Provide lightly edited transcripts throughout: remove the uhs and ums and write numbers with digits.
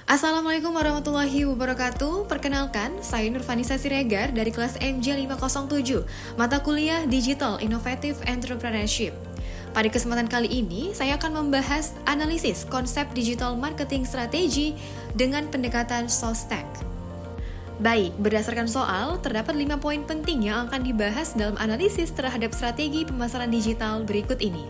Assalamualaikum warahmatullahi wabarakatuh. Perkenalkan, saya Nurvanisa Siregar dari kelas MJ507, mata kuliah Digital Innovative Entrepreneurship. Pada kesempatan kali ini, saya akan membahas analisis konsep digital marketing strategi dengan pendekatan SOSTEC. Baik, berdasarkan soal, terdapat 5 poin penting yang akan dibahas dalam analisis terhadap strategi pemasaran digital berikut ini.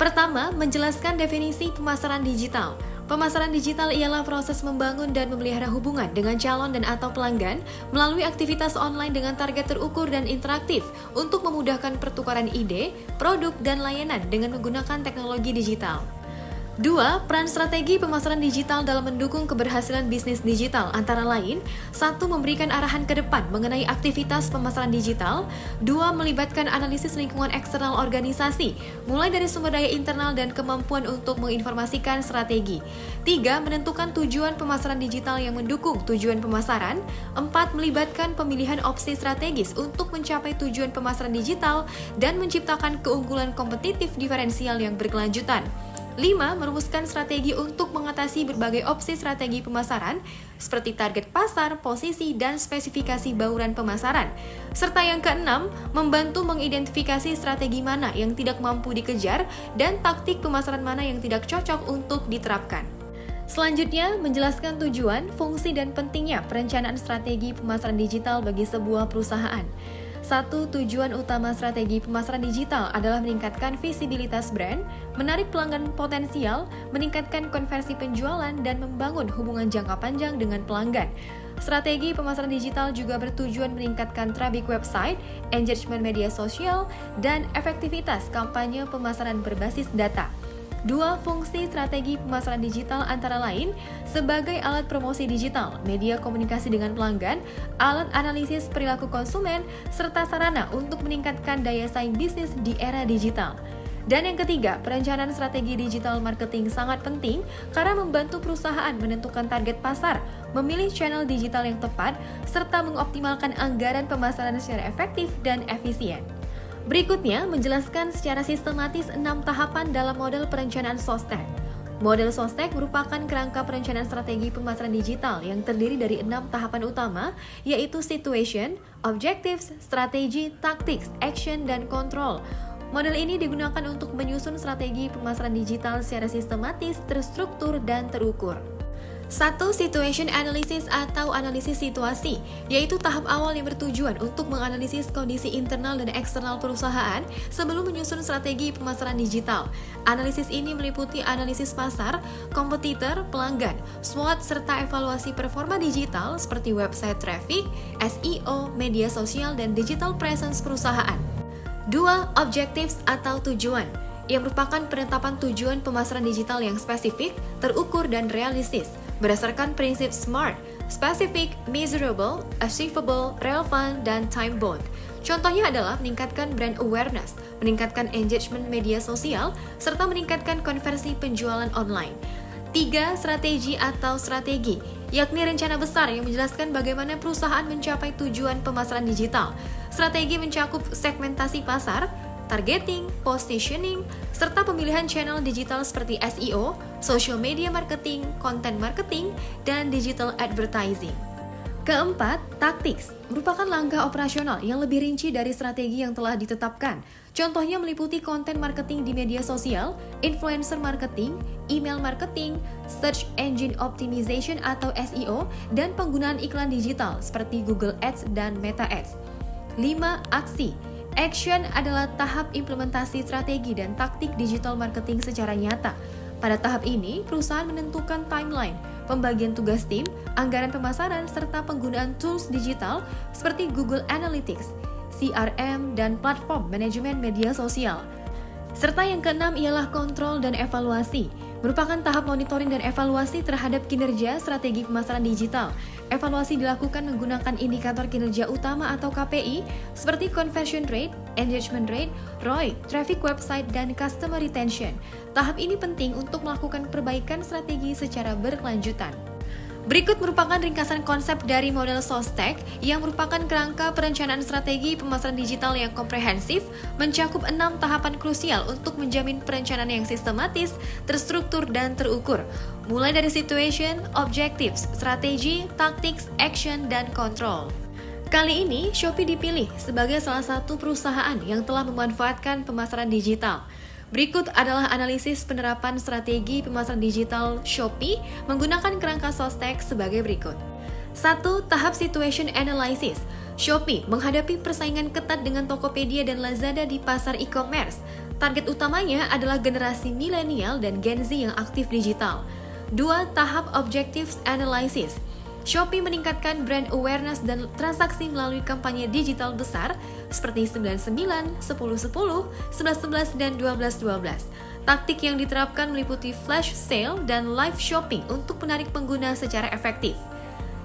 Pertama, menjelaskan definisi pemasaran digital. Pemasaran digital ialah proses membangun dan memelihara hubungan dengan calon dan atau pelanggan melalui aktivitas online dengan target terukur dan interaktif untuk memudahkan pertukaran ide, produk, dan layanan dengan menggunakan teknologi digital. 2. Peran strategi pemasaran digital dalam mendukung keberhasilan bisnis digital antara lain 1. Memberikan arahan ke depan mengenai aktivitas pemasaran digital. 2. Melibatkan analisis lingkungan eksternal organisasi mulai dari sumber daya internal dan kemampuan untuk menginformasikan strategi. 3. Menentukan tujuan pemasaran digital yang mendukung tujuan pemasaran. 4. Melibatkan pemilihan opsi strategis untuk mencapai tujuan pemasaran digital dan menciptakan keunggulan kompetitif diferensial yang berkelanjutan. 5. Merumuskan strategi untuk mengatasi berbagai opsi strategi pemasaran seperti target pasar, posisi, dan spesifikasi bauran pemasaran. Serta yang keenam, membantu mengidentifikasi strategi mana yang tidak mampu dikejar dan taktik pemasaran mana yang tidak cocok untuk diterapkan. Selanjutnya, menjelaskan tujuan, fungsi, dan pentingnya perencanaan strategi pemasaran digital bagi sebuah perusahaan. 1. Tujuan utama strategi pemasaran digital adalah meningkatkan visibilitas brand, menarik pelanggan potensial, meningkatkan konversi penjualan, dan membangun hubungan jangka panjang dengan pelanggan. Strategi pemasaran digital juga bertujuan meningkatkan traffic website, engagement media sosial, dan efektivitas kampanye pemasaran berbasis data. 2. Fungsi strategi pemasaran digital antara lain sebagai alat promosi digital, media komunikasi dengan pelanggan, alat analisis perilaku konsumen, serta sarana untuk meningkatkan daya saing bisnis di era digital. Dan yang ketiga, perencanaan strategi digital marketing sangat penting karena membantu perusahaan menentukan target pasar, memilih channel digital yang tepat, serta mengoptimalkan anggaran pemasaran secara efektif dan efisien. Berikutnya, menjelaskan secara sistematis 6 tahapan dalam model perencanaan SOSTEC. Model SOSTEC merupakan kerangka perencanaan strategi pemasaran digital yang terdiri dari 6 tahapan utama, yaitu situation, objectives, strategi, tactics, action, dan control. Model ini digunakan untuk menyusun strategi pemasaran digital secara sistematis, terstruktur, dan terukur. 1. Situation analysis atau analisis situasi, yaitu tahap awal yang bertujuan untuk menganalisis kondisi internal dan eksternal perusahaan sebelum menyusun strategi pemasaran digital. Analisis ini meliputi analisis pasar, kompetitor, pelanggan, SWOT, serta evaluasi performa digital seperti website traffic, SEO, media sosial, dan digital presence perusahaan. 2. Objectives atau tujuan, yang merupakan penetapan tujuan pemasaran digital yang spesifik, terukur, dan realistis berdasarkan prinsip SMART, specific, measurable, achievable, relevant, dan time-bound. Contohnya adalah meningkatkan brand awareness, meningkatkan engagement media sosial, serta meningkatkan konversi penjualan online. 3. Strategi atau strategi, yakni rencana besar yang menjelaskan bagaimana perusahaan mencapai tujuan pemasaran digital. Strategi mencakup segmentasi pasar, targeting, positioning, serta pemilihan channel digital seperti SEO, social media marketing, content marketing, dan digital advertising. Keempat, tactics merupakan langkah operasional yang lebih rinci dari strategi yang telah ditetapkan. Contohnya meliputi konten marketing di media sosial, influencer marketing, email marketing, search engine optimization atau SEO, dan penggunaan iklan digital seperti Google Ads dan Meta Ads. 5. Aksi. Action adalah tahap implementasi strategi dan taktik digital marketing secara nyata. Pada tahap ini, perusahaan menentukan timeline, pembagian tugas tim, anggaran pemasaran, serta penggunaan tools digital seperti Google Analytics, CRM, dan platform manajemen media sosial. Serta yang keenam ialah kontrol dan evaluasi, merupakan tahap monitoring dan evaluasi terhadap kinerja strategi pemasaran digital. Evaluasi dilakukan menggunakan indikator kinerja utama atau KPI seperti conversion rate, engagement rate, ROI, traffic website, dan customer retention. Tahap ini penting untuk melakukan perbaikan strategi secara berkelanjutan. Berikut merupakan ringkasan konsep dari model SOSTEK yang merupakan kerangka perencanaan strategi pemasaran digital yang komprehensif, mencakup 6 tahapan krusial untuk menjamin perencanaan yang sistematis, terstruktur, dan terukur. Mulai dari situation, objectives, strategi, tactics, action, dan control. Kali ini, Shopee dipilih sebagai salah satu perusahaan yang telah memanfaatkan pemasaran digital. Berikut adalah analisis penerapan strategi pemasaran digital Shopee menggunakan kerangka SOSTEK sebagai berikut. 1. Tahap Situation Analysis. Shopee menghadapi persaingan ketat dengan Tokopedia dan Lazada di pasar e-commerce. Target utamanya adalah generasi milenial dan Gen Z yang aktif digital. 2. Tahap Objectives Analysis. Shopee meningkatkan brand awareness dan transaksi melalui kampanye digital besar seperti 99, 10-10, 11-11, dan 12-12. Taktik yang diterapkan meliputi flash sale dan live shopping untuk menarik pengguna secara efektif.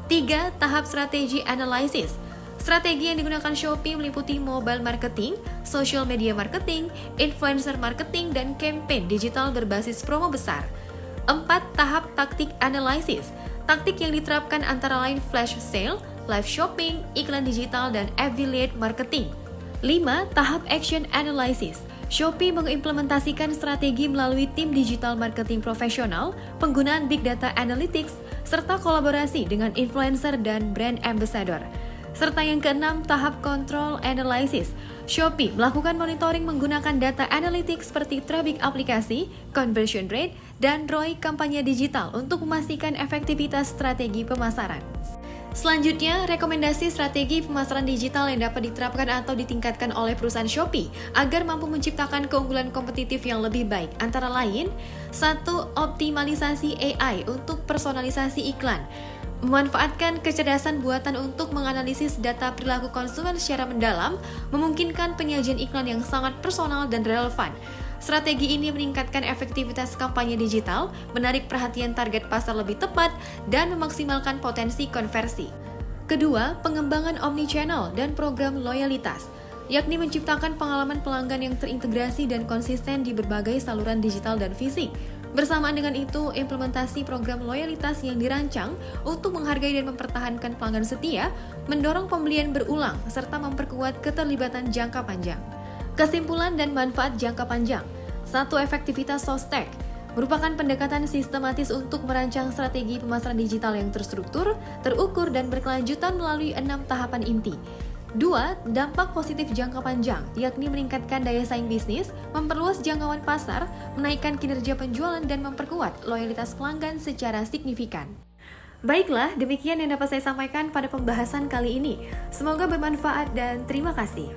3. Tahap Strategi Analysis. Strategi yang digunakan Shopee meliputi mobile marketing, social media marketing, influencer marketing, dan campaign digital berbasis promo besar. 4. Tahap Taktik Analysis. Taktik yang diterapkan antara lain flash sale, live shopping, iklan digital, dan affiliate marketing. 5. Tahap Action Analysis. Shopee mengimplementasikan strategi melalui tim digital marketing profesional, penggunaan big data analytics, serta kolaborasi dengan influencer dan brand ambassador. Serta yang keenam, tahap Control Analysis. Shopee melakukan monitoring menggunakan data analytics seperti traffic aplikasi, conversion rate, dan ROI kampanye digital untuk memastikan efektivitas strategi pemasaran. Selanjutnya, rekomendasi strategi pemasaran digital yang dapat diterapkan atau ditingkatkan oleh perusahaan Shopee agar mampu menciptakan keunggulan kompetitif yang lebih baik. Antara lain, 1. Optimalisasi AI untuk personalisasi iklan. Memanfaatkan kecerdasan buatan untuk menganalisis data perilaku konsumen secara mendalam, memungkinkan penyajian iklan yang sangat personal dan relevan. Strategi ini meningkatkan efektivitas kampanye digital, menarik perhatian target pasar lebih tepat, dan memaksimalkan potensi konversi. Kedua, pengembangan omnichannel dan program loyalitas, yakni menciptakan pengalaman pelanggan yang terintegrasi dan konsisten di berbagai saluran digital dan fisik. Bersamaan dengan itu, implementasi program loyalitas yang dirancang untuk menghargai dan mempertahankan pelanggan setia, mendorong pembelian berulang, serta memperkuat keterlibatan jangka panjang. Kesimpulan dan manfaat jangka panjang. 1. Efektivitas SOSTEK merupakan pendekatan sistematis untuk merancang strategi pemasaran digital yang terstruktur, terukur, dan berkelanjutan melalui 6 tahapan inti. 2. Dampak positif jangka panjang, yakni meningkatkan daya saing bisnis, memperluas jangkauan pasar, menaikkan kinerja penjualan, dan memperkuat loyalitas pelanggan secara signifikan. Baiklah, demikian yang dapat saya sampaikan pada pembahasan kali ini. Semoga bermanfaat dan terima kasih.